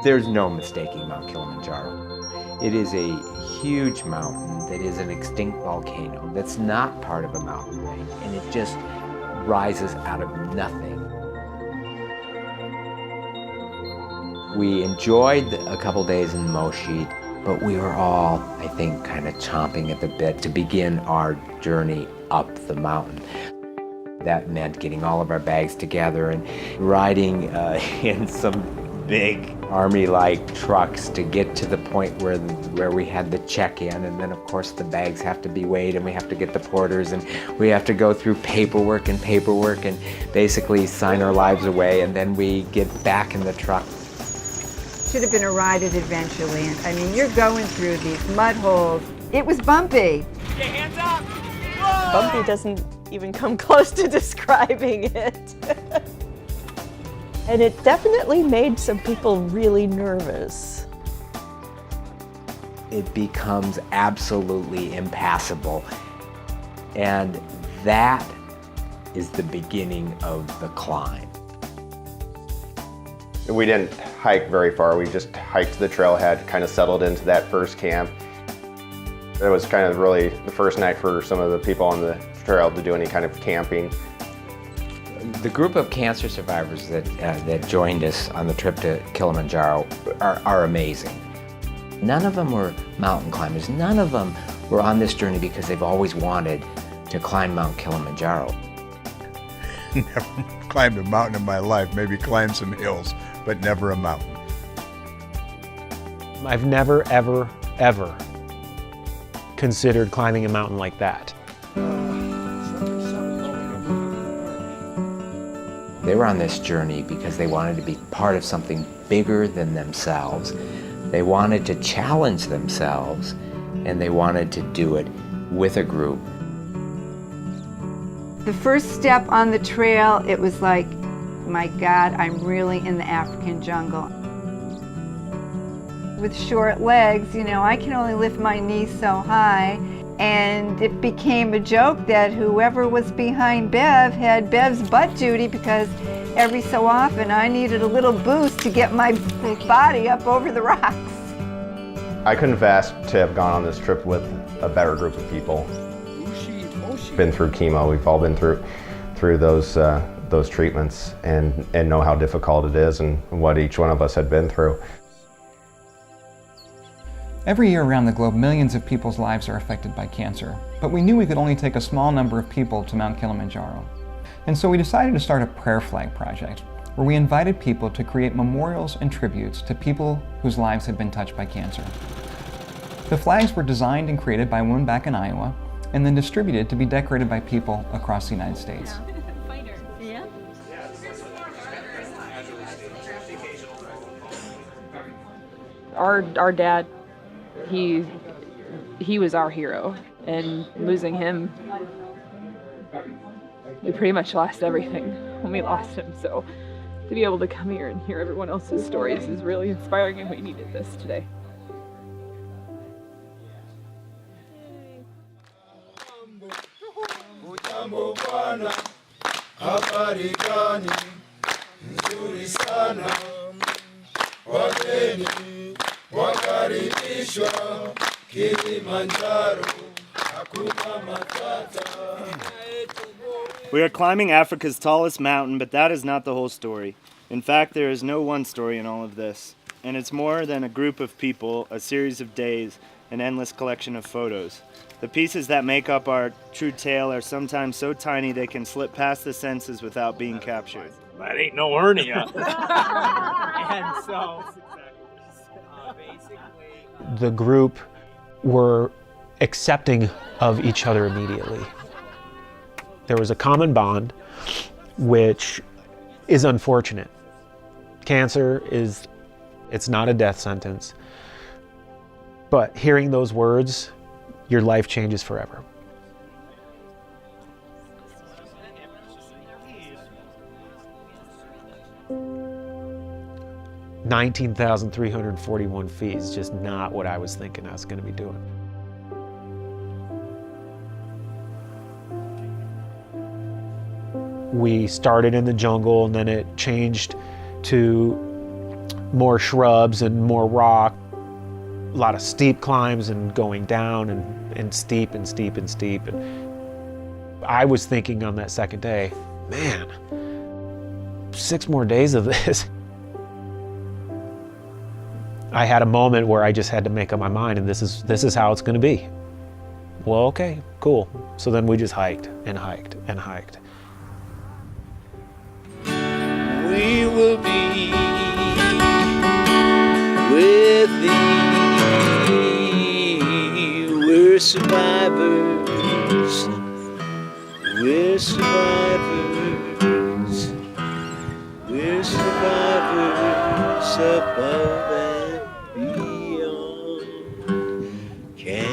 There's no mistaking Mount Kilimanjaro. It is a huge mountain that is an extinct volcano that's not part of a mountain range, and it just rises out of nothing. We enjoyed a couple days in Moshi, but we were all, I think, kind of chomping at the bit to begin our journey up the mountain. That meant getting all of our bags together and riding in some big army-like trucks to get to the point where we had the check-in, and then of course the bags have to be weighed and we have to get the porters and we have to go through paperwork and basically sign our lives away, and then we get back in the truck. Should have been a ride at Adventureland. I mean, you're going through these mud holes. It was bumpy. Okay, hands up! Whoa! Bumpy doesn't even come close to describing it. And it definitely made some people really nervous. It becomes absolutely impassable, and that is the beginning of the climb. We didn't hike very far. We just hiked to the trailhead, kind of settled into that first camp. It was kind of really the first night for some of the people on the trail to do any kind of camping. The group of cancer survivors that joined us on the trip to Kilimanjaro are amazing. None of them were mountain climbers. None of them were on this journey because they've always wanted to climb Mount Kilimanjaro. Never climbed a mountain in my life, maybe climbed some hills, but never a mountain. I've never, ever, ever considered climbing a mountain like that. They were on this journey because they wanted to be part of something bigger than themselves. They wanted to challenge themselves, and they wanted to do it with a group. The first step on the trail, it was like, my God, I'm really in the African jungle. With short legs, you know, I can only lift my knees so high. And it became a joke that whoever was behind Bev had Bev's butt duty, because every so often I needed a little boost to get my body up over the rocks. I couldn't have asked to have gone on this trip with a better group of people. Been through chemo, we've all been through those treatments and know how difficult it is and what each one of us had been through. Every year around the globe, millions of people's lives are affected by cancer, but we knew we could only take a small number of people to Mount Kilimanjaro. And so we decided to start a prayer flag project, where we invited people to create memorials and tributes to people whose lives had been touched by cancer. The flags were designed and created by women back in Iowa, and then distributed to be decorated by people across the United States. Our dad, he was our hero, and losing him, we pretty much lost everything when we lost him. So to be able to come here and hear everyone else's stories is really inspiring, and we needed this today. We are climbing Africa's tallest mountain, but that is not the whole story. In fact, there is no one story in all of this, and it's more than a group of people, a series of days, an endless collection of photos. The pieces that make up our true tale are sometimes so tiny they can slip past the senses without being captured. That ain't no hernia. And so, The group were accepting of each other immediately. There was a common bond, which is unfortunate. Cancer it's not a death sentence, but hearing those words, your life changes forever. $19,341 feet is just not what I was thinking I was going to be doing. We started in the jungle, and then it changed to more shrubs and more rock, a lot of steep climbs and going down and steep and steep and steep. And I was thinking on that second day, man, 6 more days of this. I had a moment where I just had to make up my mind, and this is how it's going to be. Well, okay, cool. So then we just hiked and hiked and hiked. We will be with thee. We're survivors. We're survivors. We're survivors above and beyond cancer.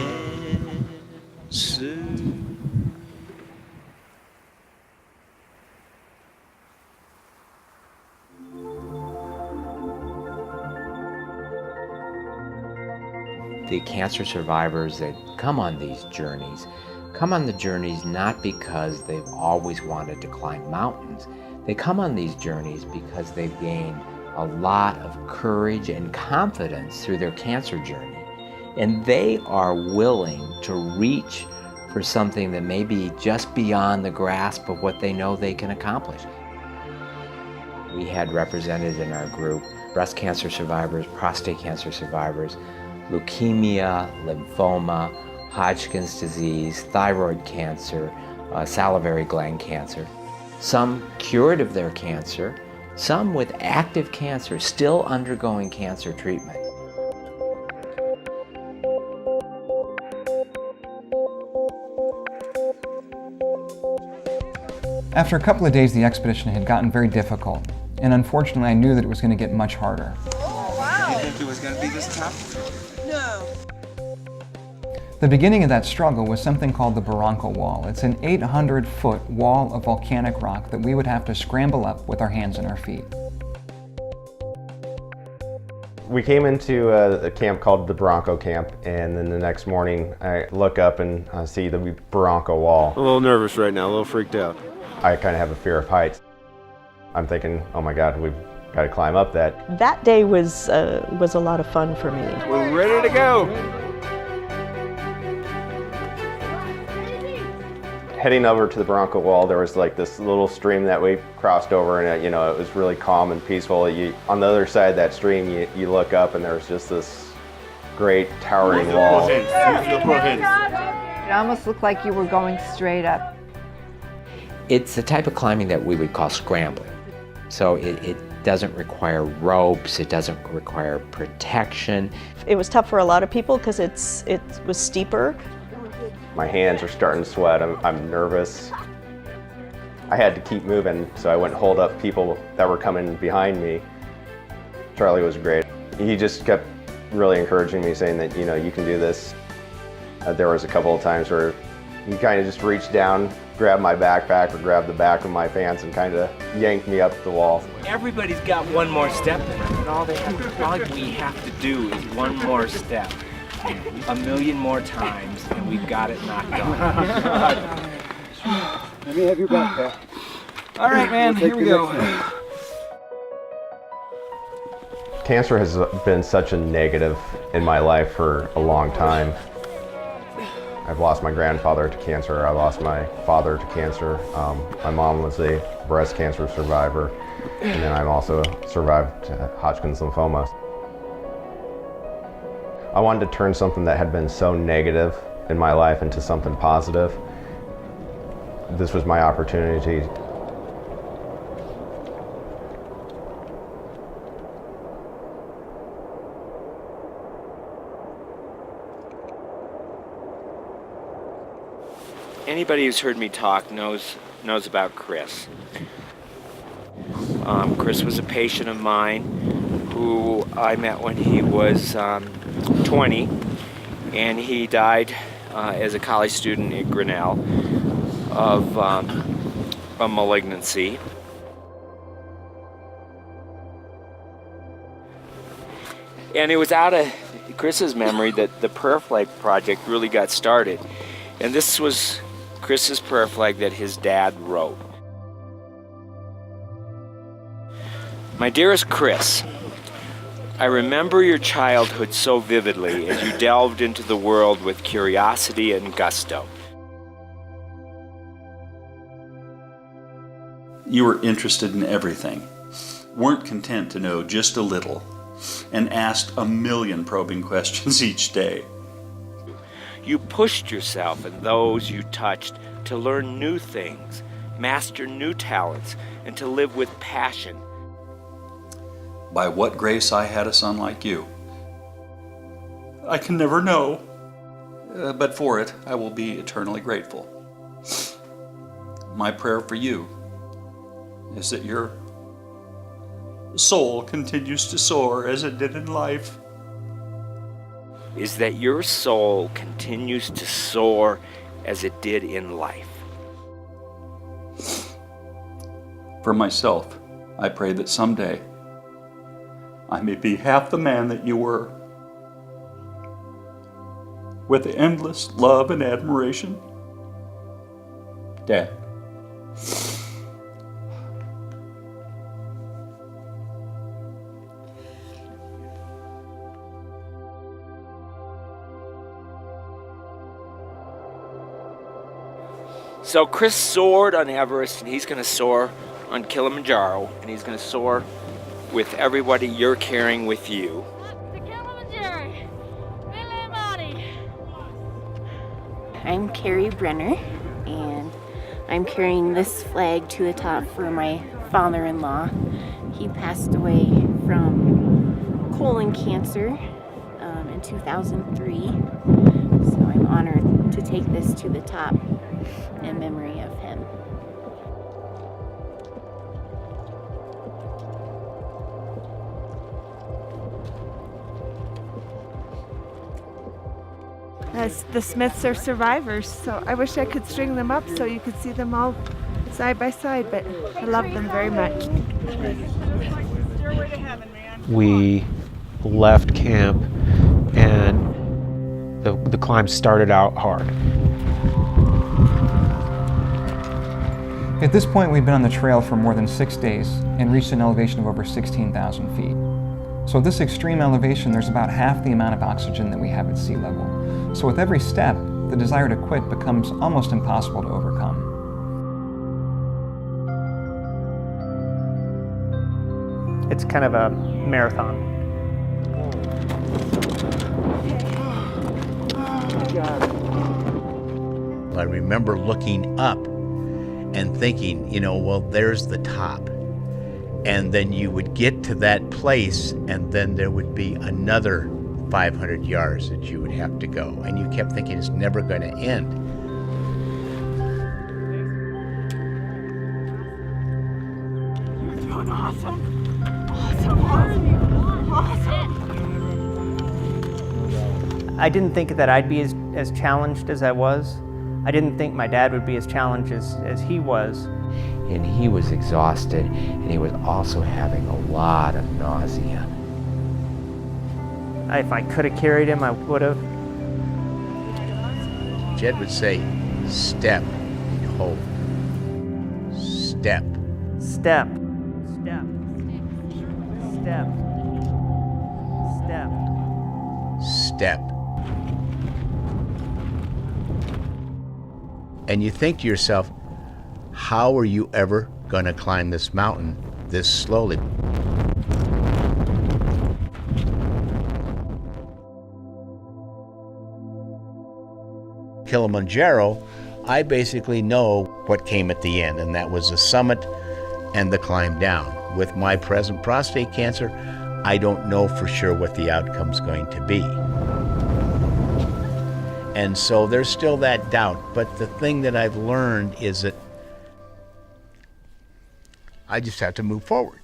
The cancer survivors that come on these journeys come on the journeys not because they've always wanted to climb mountains. They come on these journeys because they've gained a lot of courage and confidence through their cancer journey. And they are willing to reach for something that may be just beyond the grasp of what they know they can accomplish. We had represented in our group breast cancer survivors, prostate cancer survivors, leukemia, lymphoma, Hodgkin's disease, thyroid cancer, salivary gland cancer. Some cured of their cancer, some with active cancer still undergoing cancer treatment. After a couple of days, the expedition had gotten very difficult, and unfortunately I knew that it was going to get much harder. Oh, wow. You think it was going to be this tough? No. The beginning of that struggle was something called the Barranco Wall. It's an 800-foot wall of volcanic rock that we would have to scramble up with our hands and our feet. We came into a camp called the Barranco Camp, and then the next morning I look up and see the Barranco Wall. A little nervous right now, a little freaked out. I kind of have a fear of heights. I'm thinking, oh my God, we've got to climb up that. That day was a lot of fun for me. We're ready to go. Heading over to the Barranco Wall, there was like this little stream that we crossed over, and it was really calm and peaceful. On the other side of that stream, you look up and there's just this great towering wall. It almost looked like you were going straight up. It's the type of climbing that we would call scrambling. So it doesn't require ropes, it doesn't require protection. It was tough for a lot of people because it was steeper. My hands are starting to sweat, I'm nervous. I had to keep moving, so I went and hold up people that were coming behind me. Charlie was great. He just kept really encouraging me, saying that, you can do this. There was a couple of times where he kind of just reached down, grabbed my backpack or grabbed the back of my pants and kind of yanked me up the wall. Everybody's got one more step in it, and all we have to do is one more step. 1,000,000 more times, and we've got it knocked on. Let me have your backpack. All right, man, here we go. Cancer has been such a negative in my life for a long time. I've lost my grandfather to cancer. I lost my father to cancer. My mom was a breast cancer survivor, and then I've also survived Hodgkin's lymphoma. I wanted to turn something that had been so negative in my life into something positive. This was my opportunity. Anybody who's heard me talk knows about Chris. Chris was a patient of mine who I met when he was 20, and he died as a college student at Grinnell of a malignancy. And it was out of Chris's memory that the prayer flag project really got started. And this was Chris's prayer flag that his dad wrote. My dearest Chris, I remember your childhood so vividly as you delved into the world with curiosity and gusto. You were interested in everything, weren't content to know just a little, and asked a million probing questions each day. You pushed yourself and those you touched to learn new things, master new talents, and to live with passion. By what grace I had a son like you, I can never know, but for it I will be eternally grateful. My prayer for you is that your soul continues to soar as it did in life. Is that your soul continues to soar as it did in life. For myself, I pray that someday I may be half the man that you were, with endless love and admiration. Dad. So Chris soared on Everest, and he's going to soar on Kilimanjaro, and he's going to soar with everybody you're carrying with you. I'm Carrie Brenner, and I'm carrying this flag to the top for my father-in-law. He passed away from colon cancer in 2003, so I'm honored to take this to the top in memory of him. The Smiths are survivors, so I wish I could string them up so you could see them all side by side, but I love them very much. We left camp and the climb started out hard. At this point, we'd been on the trail for more than 6 days and reached an elevation of over 16,000 feet. So at this extreme elevation, there's about half the amount of oxygen that we have at sea level. So with every step, the desire to quit becomes almost impossible to overcome. It's kind of a marathon. I remember looking up and thinking, you know, well, there's the top. And then you would get to that place, and then there would be another 500 yards that you would have to go. And you kept thinking it's never going to end. You're doing awesome. Awesome. I didn't think that I'd be as challenged as I was. I didn't think my dad would be as challenged as he was. And he was exhausted, and he was also having a lot of nausea. If I could have carried him, I would have. Jed would say, step, he'd hold. Step. Step. Step. Step. Step. Step. And you think to yourself, how are you ever going to climb this mountain this slowly? Kilimanjaro, I basically know what came at the end, and that was the summit and the climb down. With my present prostate cancer, I don't know for sure what the outcome's going to be. And so there's still that doubt, but the thing that I've learned is that I just have to move forward.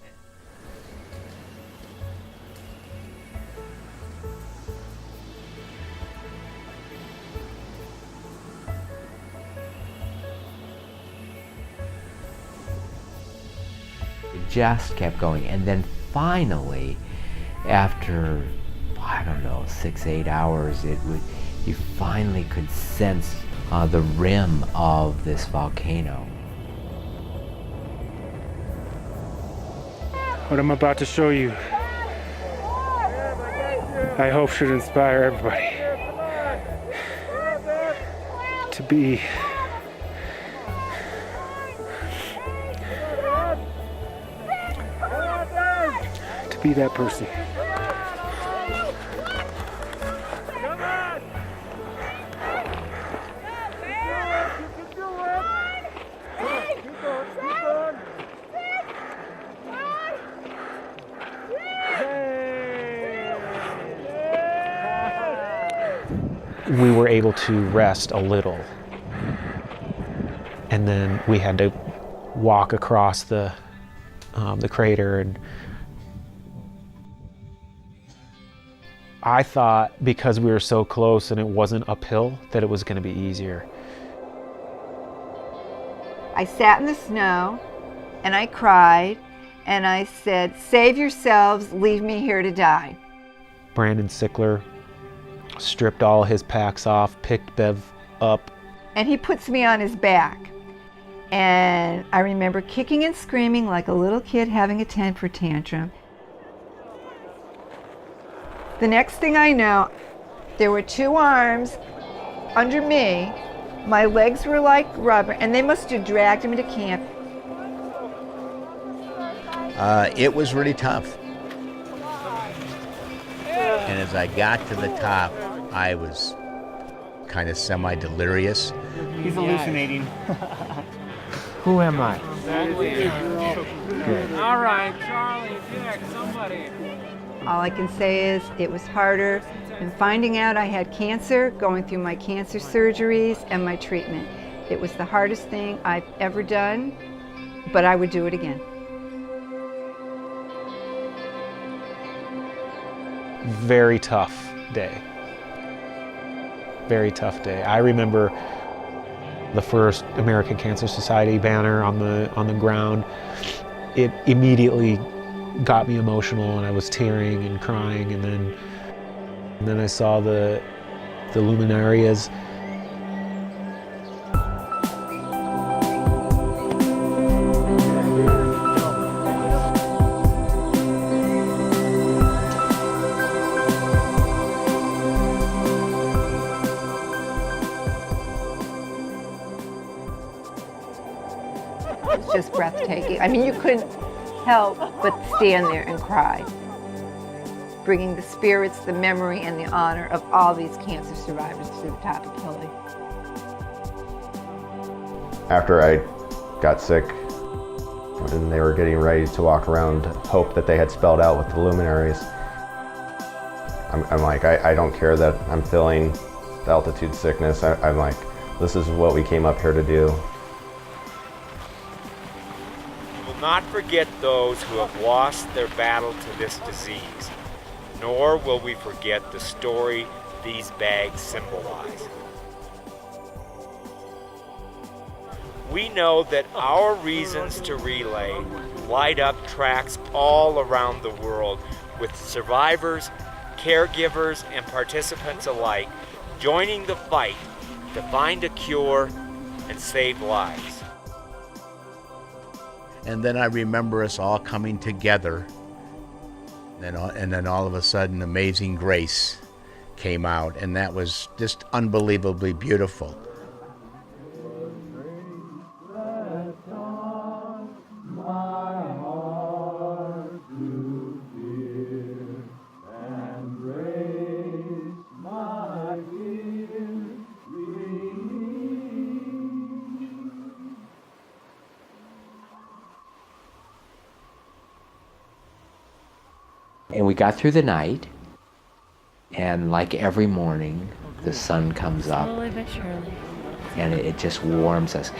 It just kept going, and then finally, after, I don't know, 6-8 hours, you finally could sense the rim of this volcano. What I'm about to show you I hope should inspire everybody to be that person. We were able to rest a little, and then we had to walk across the crater, and I thought because we were so close and it wasn't uphill that it was going to be easier. I sat in the snow and I cried and I said, "Save yourselves, leave me here to die." Brandon Sickler stripped all his packs off, picked Bev up. And he puts me on his back. And I remember kicking and screaming like a little kid having a temper tantrum. The next thing I know, there were two arms under me. My legs were like rubber, and they must have dragged him to camp. It was really tough. And as I got to the top, I was kind of semi-delirious. He's hallucinating. Who am I? Good. All right, Charlie, Dick, somebody. All I can say is it was harder than finding out I had cancer, going through my cancer surgeries and my treatment. It was the hardest thing I've ever done, but I would do it again. Very tough day. Very tough day. I remember the first American Cancer Society banner on the ground. It immediately got me emotional, and I was tearing and crying, and then I saw the luminarias. It's just breathtaking. I mean, you couldn't help but stand there and cry, bringing the spirits, the memory, and the honor of all these cancer survivors to the top of Kili. After I got sick, and they were getting ready to walk around Hope that they had spelled out with the luminaries, I'm like, I don't care that I'm feeling the altitude sickness. I'm like, this is what we came up here to do. Not forget those who have lost their battle to this disease, nor will we forget the story these bags symbolize. We know that our reasons to relay light up tracks all around the world, with survivors, caregivers, and participants alike joining the fight to find a cure and save lives. And then I remember us all coming together, and then all of a sudden Amazing Grace came out, and that was just unbelievably beautiful. And we got through the night, and like every morning, the sun comes up, Slowly but surely. and it just warms us.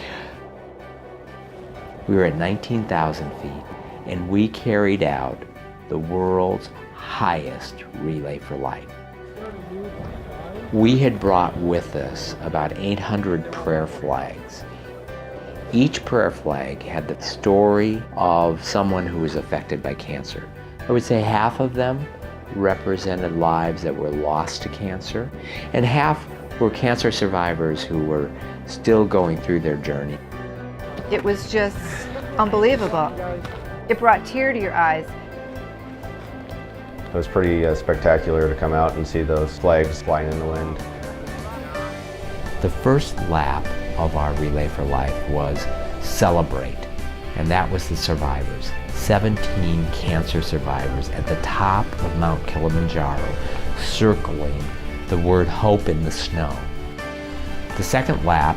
We were at 19,000 feet, and we carried out the world's highest relay for life. We had brought with us about 800 prayer flags. Each prayer flag had the story of someone who was affected by cancer. I would say half of them represented lives that were lost to cancer, and half were cancer survivors who were still going through their journey. It was just unbelievable. It brought tears to your eyes. It was pretty spectacular to come out and see those flags flying in the wind. The first lap of our Relay for Life was Celebrate, and that was the survivors. 17 cancer survivors at the top of Mount Kilimanjaro, circling the word hope in the snow. The second lap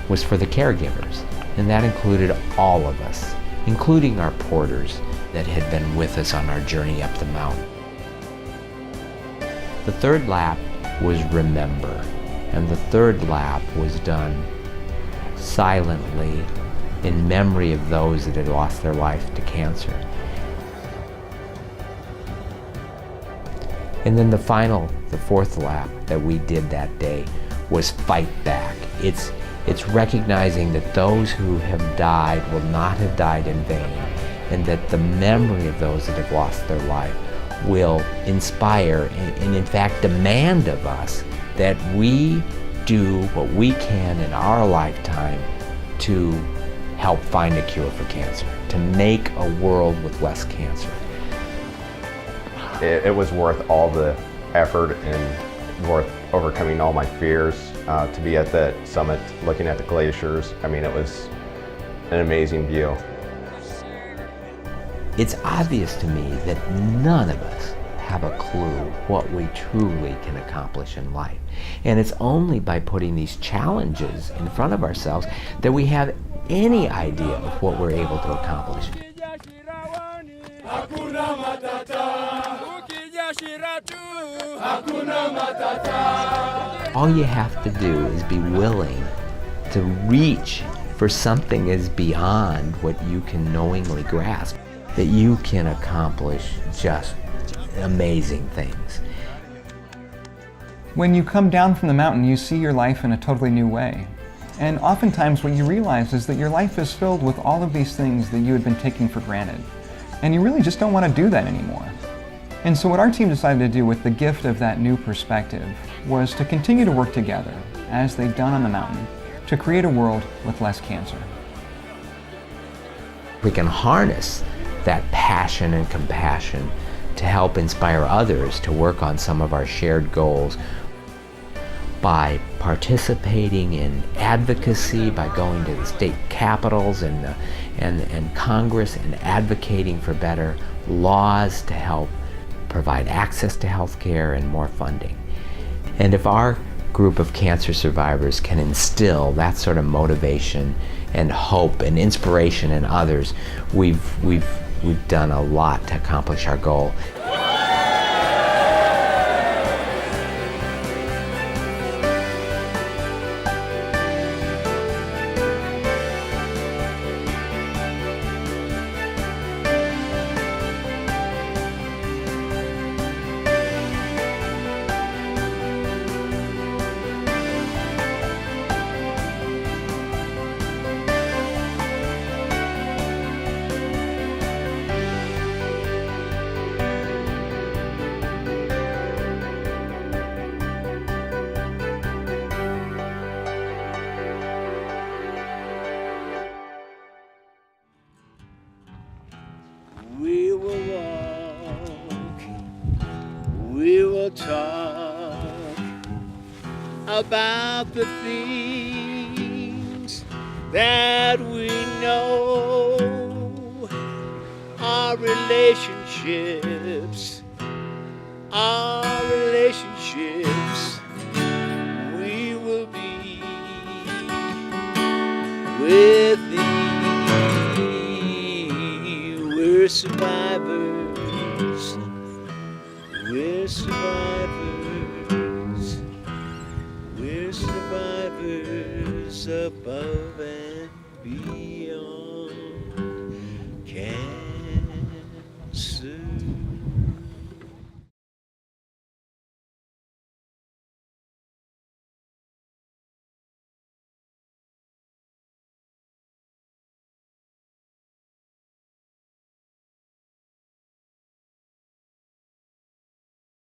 was for the caregivers, and that included all of us, including our porters that had been with us on our journey up the mountain. The third lap was Remember, and the third lap was done silently in memory of those that had lost their life to cancer. And then the fourth lap that we did that day was Fight Back. It's recognizing that those who have died will not have died in vain, and that the memory of those that have lost their life will inspire and in fact demand of us that we do what we can in our lifetime to help find a cure for cancer, to make a world with less cancer. It was worth all the effort and worth overcoming all my fears to be at that summit looking at the glaciers. I mean, it was an amazing view. It's obvious to me that none of us have a clue what we truly can accomplish in life. And it's only by putting these challenges in front of ourselves that we have any idea of what we're able to accomplish. All you have to do is be willing to reach for something as beyond what you can knowingly grasp, that you can accomplish just amazing things. When you come down from the mountain, you see your life in a totally new way. And oftentimes what you realize is that your life is filled with all of these things that you had been taking for granted. And you really just don't want to do that anymore. And so what our team decided to do with the gift of that new perspective was to continue to work together, as they've done on the mountain, to create a world with less cancer. We can harness that passion and compassion to help inspire others to work on some of our shared goals by participating in advocacy, by going to the state capitals and Congress and advocating for better laws to help provide access to health care and more funding. And if our group of cancer survivors can instill that sort of motivation and hope and inspiration in others, we've done a lot to accomplish our goal. We will walk, we will talk about the things that we know, our relationships, we will be with thee. We're survivors, we're survivors, we're survivors above and beyond cancer.